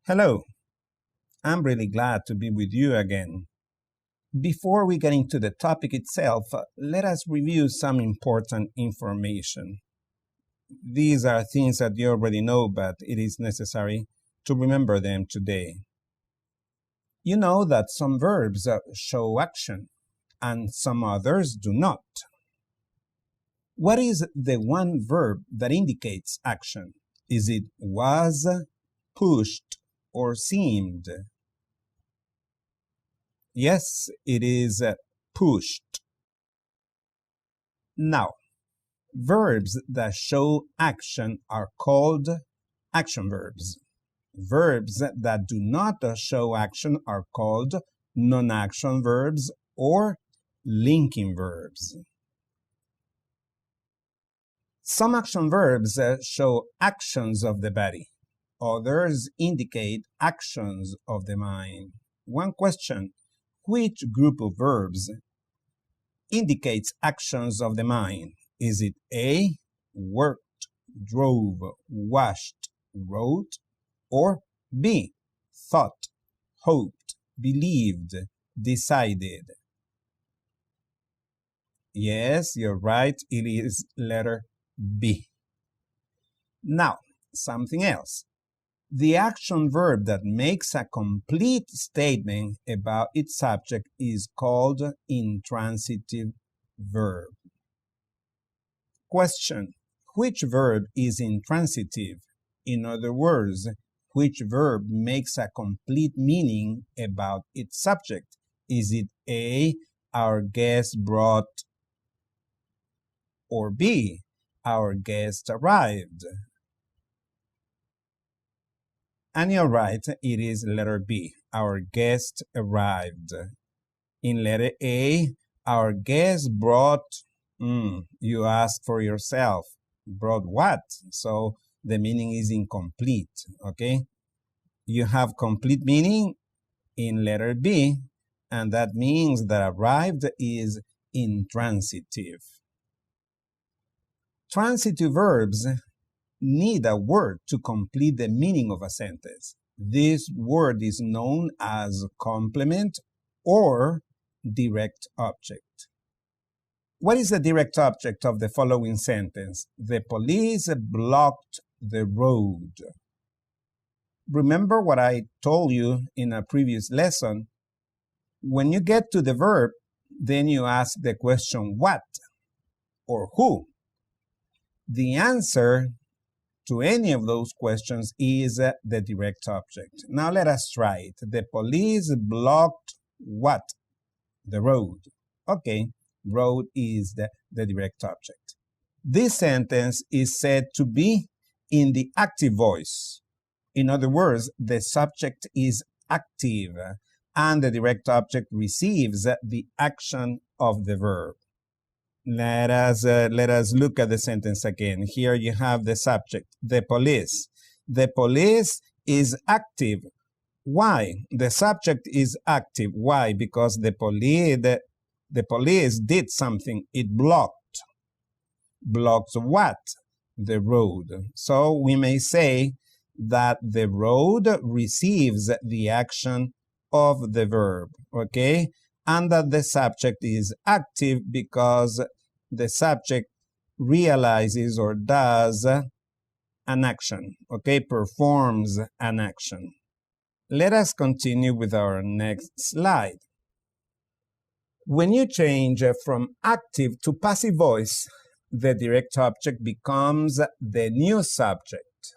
Hello, I'm really glad to be with you again. Before we get into the topic itself, let us review some important information. These are things that you already know, but it is necessary to remember them today. You know that some verbs show action and some others do not. What is the one verb that indicates action? Is it was, pushed, or seemed? Yes, it is pushed. Now, verbs that show action are called action verbs. Verbs that do not show action are called non-action verbs or linking verbs. Some action verbs show actions of the body. Others indicate actions of the mind. One question: which group of verbs indicates actions of the mind? Is it A, worked, drove, washed, wrote, or B, thought, hoped, believed, decided? Yes, you're right, it is letter B. Now, something else. The action verb that makes a complete statement about its subject is called intransitive verb. Question: which verb is intransitive? In other words, which verb makes a complete meaning about its subject? Is it A, our guest brought, or B, our guest arrived? And you're right, it is letter B, our guest arrived. In letter A, our guest brought, you ask for yourself, brought what? So the meaning is incomplete, okay? You have complete meaning in letter B, and that means that arrived is intransitive. Transitive verbs need a word to complete the meaning of a sentence. This word is known as complement or direct object. What is the direct object of the following sentence? The police blocked the road. Remember what I told you in a previous lesson? When you get to the verb, then you ask the question what or who. The answer to any of those questions is the direct object. Now let us try it. The police blocked what? The road. Okay, road is the direct object. This sentence is said to be in the active voice. In other words, the subject is active and the direct object receives the action of the verb. Let us look at the sentence again. Here you have the subject, the police. The police is active. Why? The subject is active. Why? Because the police did something. It blocked. Blocked what? The road. So we may say that the road receives the action of the verb, okay? And that the subject is active because the subject realizes or does an action, okay, performs an action. Let us continue with our next slide. When you change from active to passive voice, the direct object becomes the new subject,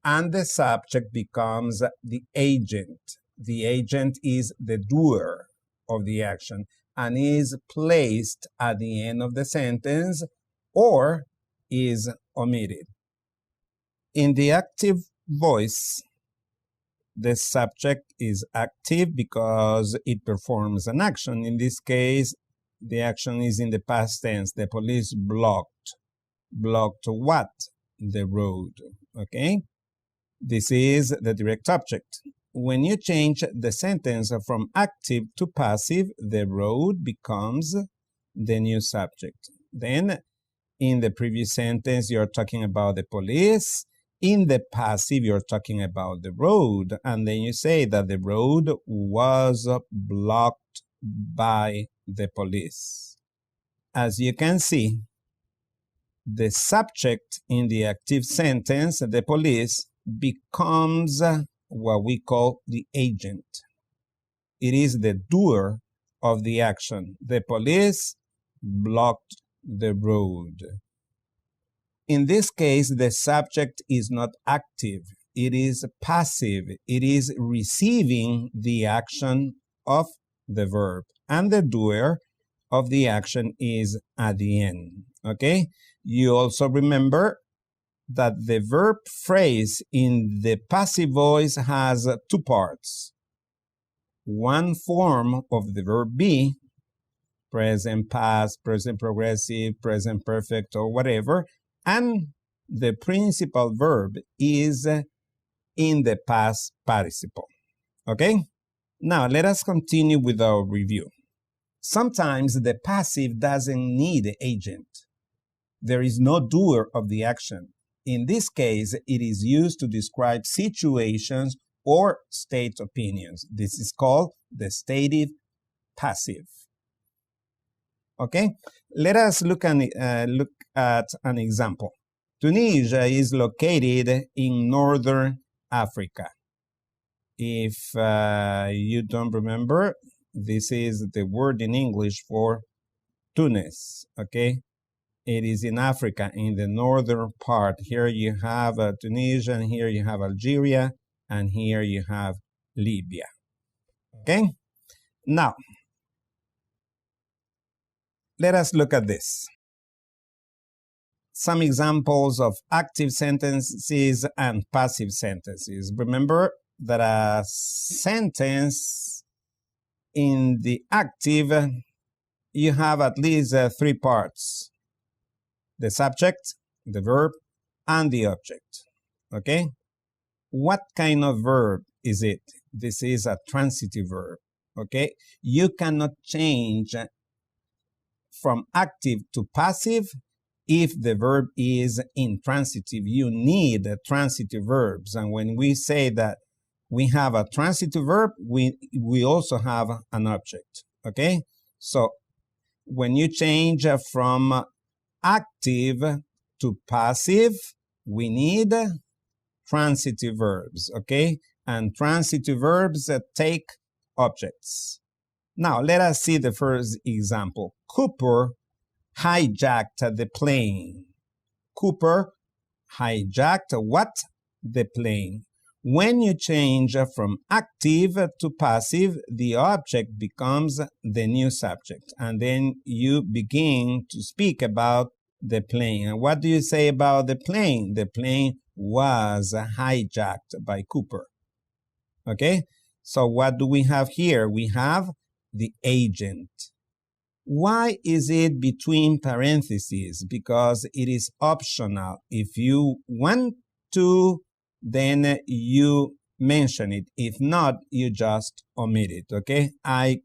and the subject becomes the agent. The agent is the doer of the action and is placed at the end of the sentence or is omitted. In the active voice, the subject is active because it performs an action. In this case, the action is in the past tense. The police blocked. Blocked what? The road. Okay? This is the direct object. When you change the sentence from active to passive, the road becomes the new subject. Then, in the previous sentence, you're talking about the police. In the passive, you're talking about the road, and then you say that the road was blocked by the police. As you can see, the subject in the active sentence, the police, becomes what we call the agent. It is the doer of the action. The police blocked the road. In this case, the subject is not active. It is passive. It is receiving the action of the verb, and the doer of the action is at the end. Okay? You also remember that the verb phrase in the passive voice has two parts. One form of the verb be, present past, present progressive, present perfect, or whatever, and the principal verb is in the past participle. Okay? Now, let us continue with our review. Sometimes the passive doesn't need an agent. There is no doer of the action. In this case, it is used to describe situations or state opinions. This is called the stative passive. Okay? Let us look at an example. Tunisia is located in northern Africa. If you don't remember, this is the word in English for Tunis, okay? It is in Africa, in the northern part. Here you have Tunisia, and here you have Algeria, and here you have Libya, okay? Now, let us look at this. Some examples of active sentences and passive sentences. Remember that a sentence in the active, you have at least three parts: the subject, the verb, and the object. Okay? What kind of verb is it? This is a transitive verb. Okay? You cannot change from active to passive if the verb is intransitive. You need transitive verbs. And when we say that we have a transitive verb, we also have an object. Okay? So when you change from active to passive, we need transitive verbs. Okay? And transitive verbs take objects. Now, let us see the first example. Cooper hijacked the plane. Cooper hijacked what? The plane. When you change from active to passive, the object becomes the new subject. And then you begin to speak about the plane. And what do you say about the plane? The plane was hijacked by Cooper. Okay? So what do we have here? We have the agent. Why is it between parentheses? Because it is optional. If you want to, then you mention it. If not, you just omit it, okay? I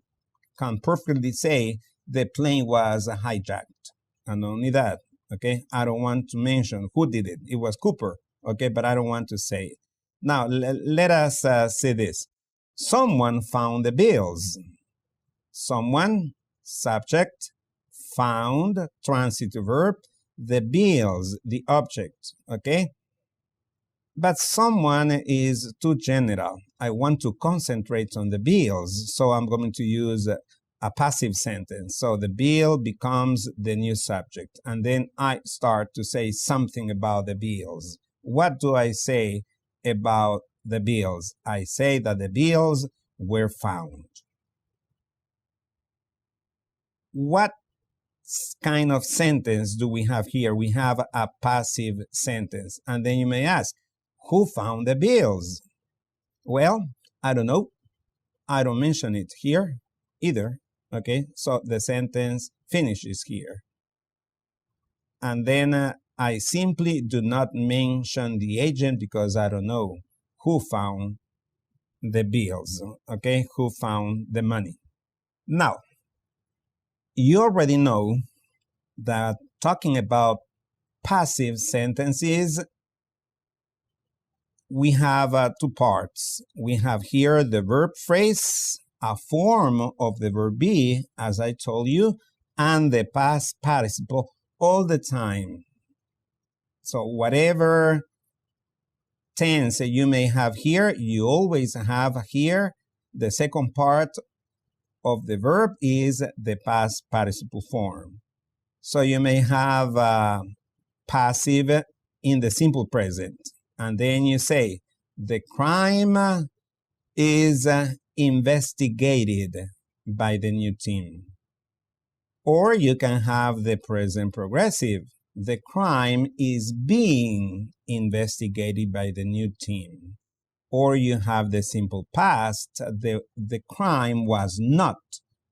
can perfectly say the plane was hijacked, and only that, okay? I don't want to mention who did it. It was Cooper, okay? But I don't want to say it. Now, let us say this. Someone found the bills. Someone, subject, found, transitive verb, the bills, the object, okay? But someone is too general. I want to concentrate on the bills, so I'm going to use a passive sentence. So the bill becomes the new subject, and then I start to say something about the bills. What do I say about the bills? I say that the bills were found. What kind of sentence do we have here? We have a passive sentence. And then you may ask, who found the bills? Well, I don't know. I don't mention it here either. Okay, so the sentence finishes here. And then I simply do not mention the agent because I don't know who found the bills. Okay, who found the money. Now, you already know that talking about passive sentences, we have two parts. We have here the verb phrase, a form of the verb be, as I told you, and the past participle all the time. So whatever tense you may have here, you always have here the second part of the verb is the past participle form. So you may have passive in the simple present, and then you say the crime is investigated by the new team. Or you can have the present progressive. The crime is being investigated by the new team. Or you have the simple past. The crime was not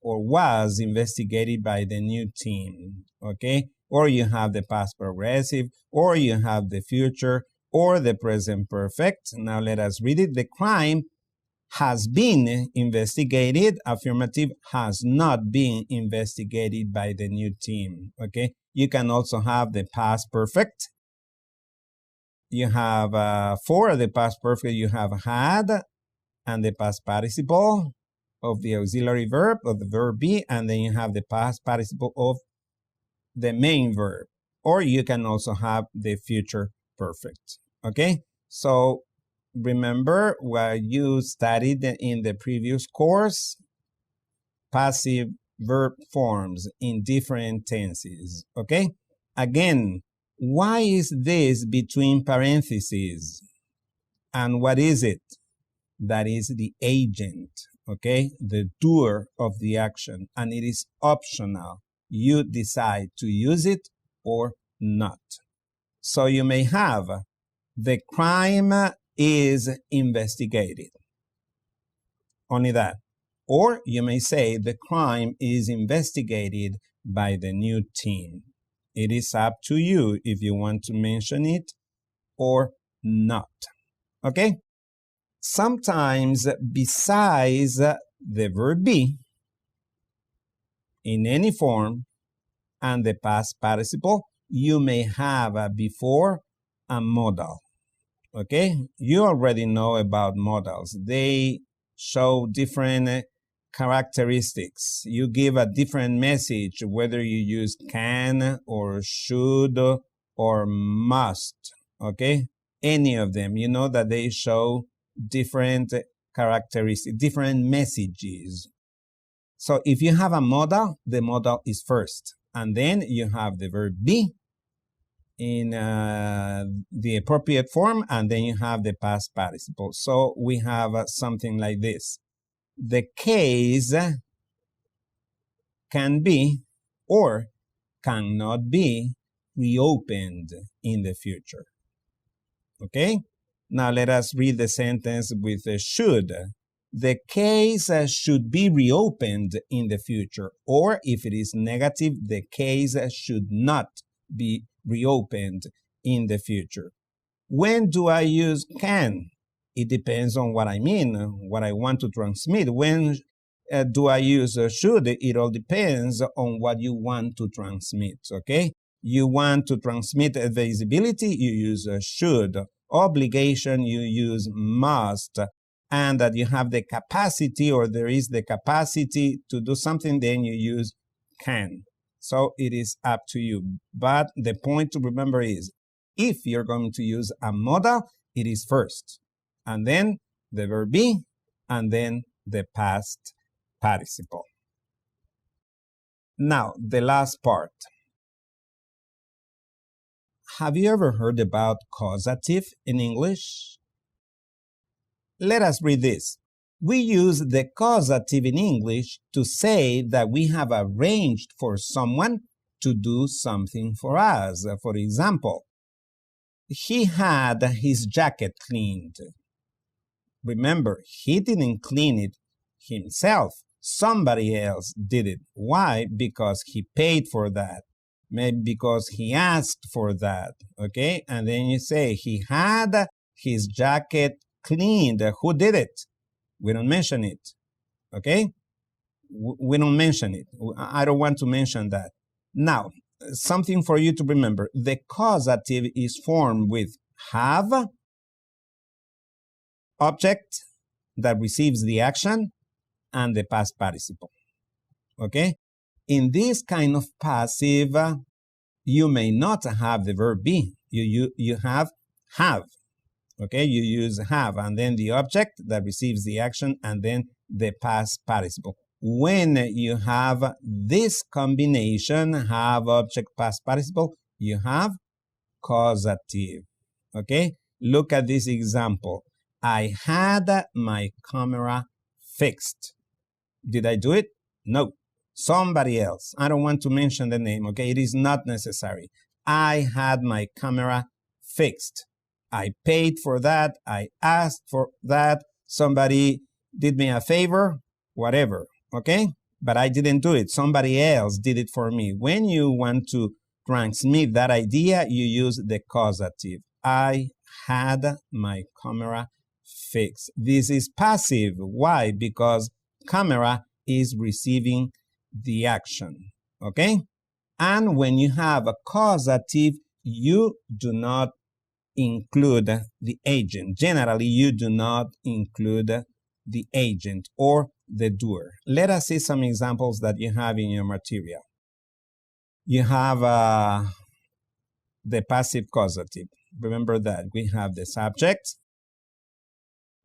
or was investigated by the new team. Okay? Or you have the past progressive, or you have the future, or the present perfect. Now let us read it. The crime has been investigated, affirmative, has not been investigated by the new team. Okay? You can also have the past perfect. You have for the past perfect, you have had, and the past participle of the auxiliary verb, of the verb be, and then you have the past participle of the main verb. Or you can also have the future perfect. Okay? So remember what you studied in the previous course, passive verb forms in different tenses. Okay? Again, why is this between parentheses? And what is it? That is the agent, okay? The doer of the action, and it is optional. You decide to use it or not. So you may have the crime is investigated. Only that. Or you may say the crime is investigated by the new team. It is up to you if you want to mention it or not. Okay? Sometimes besides the verb be in any form and the past participle, you may have before a modal. Okay? You already know about modals. They show different characteristics. You give a different message, whether you use can or should or must. Okay? Any of them, you know that they show different characteristics, different messages. So if you have a modal, the modal is first. And then you have the verb be in the appropriate form, and then you have the past participle. So we have something like this. The case can be or cannot be reopened in the future. Okay? Now let us read the sentence with should. The case should be reopened in the future, or if it is negative, the case should not be reopened in the future. When do I use can? It depends on what I mean, what I want to transmit. When do I use should? It all depends on what you want to transmit, okay? You want to transmit advisability, you use should. Obligation, you use must. And that you have the capacity, or there is the capacity to do something, then you use can. So it is up to you. But the point to remember is, if you're going to use a modal, it is first, and then the verb be, and then the past participle. Now, the last part. Have you ever heard about causative in English? Let us read this. We use the causative in English to say that we have arranged for someone to do something for us. For example, he had his jacket cleaned. Remember, he didn't clean it himself. Somebody else did it. Why? Because he paid for that. Maybe because he asked for that. Okay? And then you say, he had his jacket cleaned. Who did it? We don't mention it. Okay? We don't mention it. I don't want to mention that. Now, something for you to remember. The causative is formed with have object that receives the action and the past participle. Okay? In this kind of passive, you may not have the verb be. You have. Okay? You use have, and then the object that receives the action, and then the past participle. When you have this combination, have, object, past participle, you have causative. Okay? Look at this example. I had my camera fixed. Did I do it? No. Somebody else. I don't want to mention the name, okay? It is not necessary. I had my camera fixed. I paid for that. I asked for that. Somebody did me a favor, whatever, okay? But I didn't do it. Somebody else did it for me. When you want to transmit that idea, you use the causative. I had my camera fixed. This is passive. Why? Because camera is receiving the action, okay? And when you have a causative, you do not include the agent. Generally, you do not include the agent or the doer. Let us see some examples that you have in your material. You have the passive causative. Remember that we have the subject.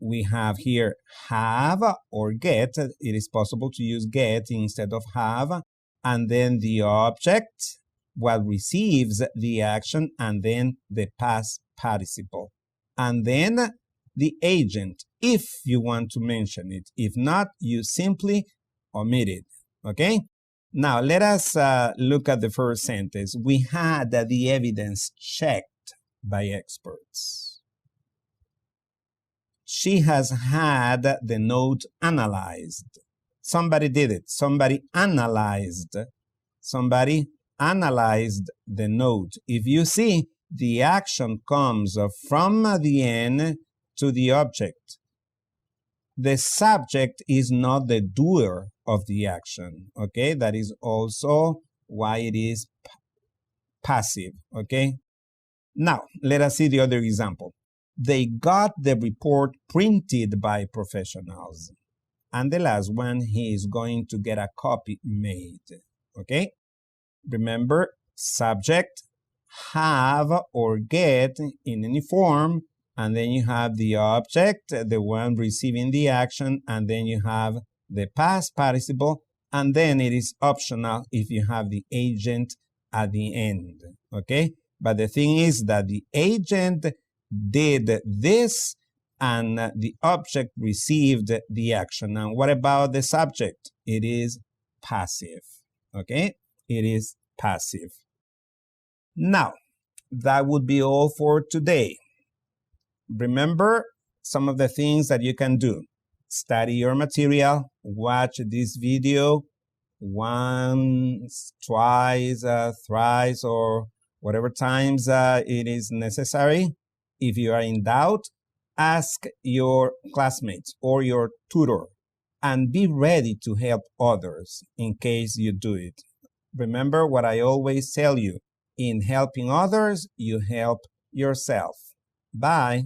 We have here have or get. It is possible to use get instead of have. And then the object, what receives the action, and then the past participle. And then the agent, if you want to mention it. If not, you simply omit it. Okay? Now, let us look at the first sentence. We had the evidence checked by experts. She has had the note analyzed. Somebody did it. Somebody analyzed. Somebody analyzed the note. If you see, the action comes from the end to the object. The subject is not the doer of the action, okay? That is also why it is passive, okay? Now, let us see the other example. They got the report printed by professionals. And the last one, he is going to get a copy made, okay? Remember, subject, have or get in any form, and then you have the object, the one receiving the action, and then you have the past participle, and then it is optional if you have the agent at the end, okay? But the thing is that the agent did this, and the object received the action. And what about the subject? It is passive, okay? It is passive. Now, that would be all for today. Remember some of the things that you can do. Study your material, watch this video once, twice, thrice, or whatever times it is necessary. If you are in doubt, ask your classmates or your tutor, and be ready to help others in case you do it. Remember what I always tell you, in helping others, you help yourself. Bye.